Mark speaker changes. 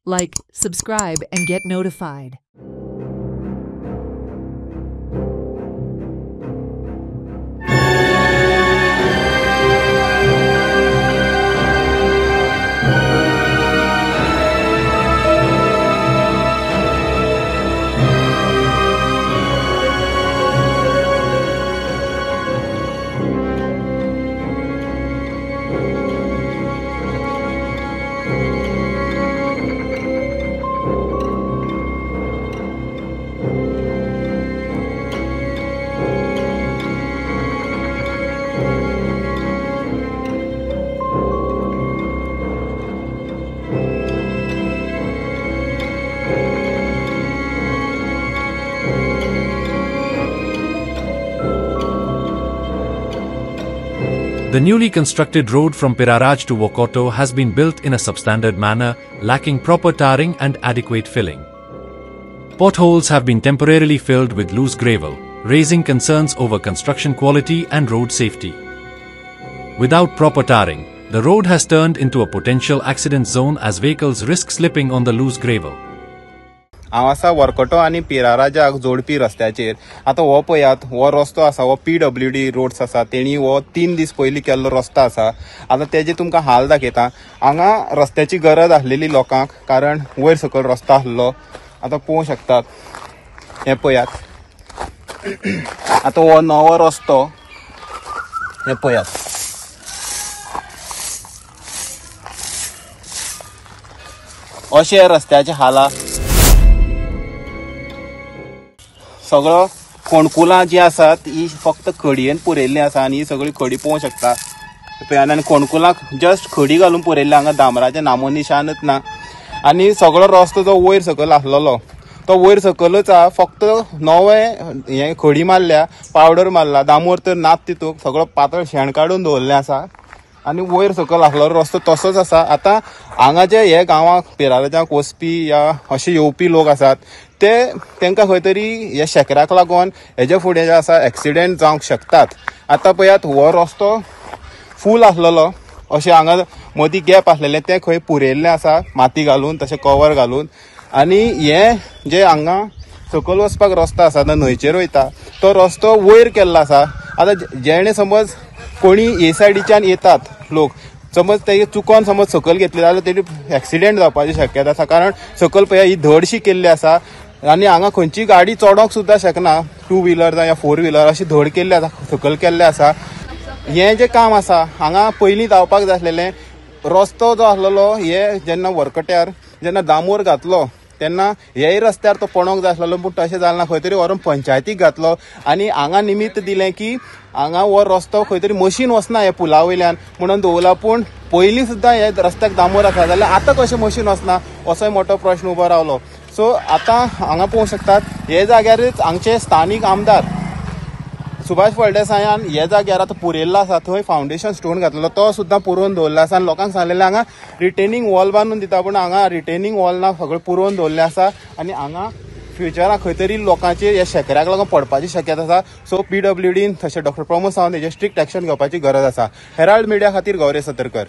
Speaker 1: Like, subscribe, and get notified.
Speaker 2: The newly constructed road from Piraraj to Wokoto has been built in a substandard manner, lacking proper tarring and adequate filling. Potholes have been temporarily filled with loose gravel, raising concerns over construction quality and road safety. Without proper tarring, the road has turned into a potential accident zone as vehicles risk slipping on the loose gravel.
Speaker 3: हांव आसा वरकटो आनी पिराराजाक जोडपी रस्त्याचेर. आतां हो पळयात, हो रस्तो आसा, हो PWD रोड्स आसा. तेणी हो 3 दीस पयलीं केल्लो रस्तो आसा. आतां तेजे तुमकां हाल दाखयता. हांगा रस्त्याची गरज आसलेली लोकांक, कारण वयर सकयल रस्तो आसलो. आतां पळोवंक शकतात, हे पळयात. आतां हो नवो रस्तो, हे पळयात. अशे रस्त्याचे हाल. सगळो कोणकुलां जी आसात ही फक्त खडयेन पुरयल्ली आसा आनी ही सगळी खडी पळोवंक शकता. आनी कोणकुलांक जस्ट खडी घालून पुरयल्ली, हांगा दामराचें नामो निशानच ना. आनी सगळो रस्तो जो वयर सकयल आसलेलो तो वयर सकलच आहा. फक्त नवें हें खडी मारल्या, पावडर मारला, दामोर तर नात तितूंक. सगळो पातळ शेण काडून दवरलें आसा आनी वयर सकयल आसलो रस्तो तसोच आसा. आतां हांगा जे हे गांवांक पिराराजाक वचपी या अशे येवपी लोक आसात तेंकां खंय तरी हे शेकऱ्याक लागून हेजे फुडें जे आसा एक्सिडेंट जावंक शकतात. आतां पळयात, हो रस्तो फूल आसलेलो, अशें हांगा मदीं गॅप आसलेलें तें खंय पुरयल्लें आसा माती घालून, तशें कवर घालून. आनी हे जे हांगा सकयल वचपाक रस्तो आसा, न्हंयचेर वयता, तो रस्तो वयर केल्लो आसा. आतां जेणे समज कोणी हे सायडीच्यान येतात लोक, समज ते चुकोन समज सकयल घेतली जाल्यार तेणी एक्सिडेंट जावपाची शक्यता आसा. कारण सकयल पळया ही धडशी केल्ली आसा आनी हांगा खंयची गाडी चडोंक सुद्दां शकना. 2 व्हिलर जावं 4 व्हिलर अशी धड केल्ली आसा, सकयल केल्लें आसा. हें जें काम आसा हांगा पयलीं जावपाक जाय आसलेलें. रस्तो जो आसलेलो हे जेन्ना वरकट्यार जेन्ना दामोर घातलो तेन्ना हेय रस्त्यार तो पडोंक जाय आसलेलो, पूण तशें जालें ना. खंय तरी व्हरून पंचायतीक घातलो आनी हांगा निमित्त दिलें की हांगा हो रस्तो खंय तरी मशीन वचना हे पुला वयल्यान म्हणून दवरला. पूण पयलीं सुद्दां हे रस्त्याक दामोर आसा जाल्यार आतां कशें मशीन वचना असोय मोठो प्रश्न उबो रावलो. सो आतां हांगा पळोवंक शकतात, हे जाग्यारच हांगचे स्थानीक आमदार सुभाष फळदेसायान हे जाग्यार आतां पुरयल्लो आसा. थंय फावंडेशन स्टोन घातलेलो तो सुद्दां पुरोवन दवरल्लो आसा. आनी लोकांक सांगलेलें हांगा रिटेनिंग वॉल बांदून दिता, पूण हांगा रिटेनिंग वॉल ना, सगळें पुरोवन दवरलें आसा. आनी हांगा फ्युचराक खंय तरी लोकांचे हे शेकऱ्याक लागून पडपाची शक्यता आसा. सो PWDन तशें डॉ प्रमोद सावंत हेजेर स्ट्रिक्ट एक्शन घेवपाची गरज आसा. हेराल्ड मिडिया खातीर गौरी सतरकर.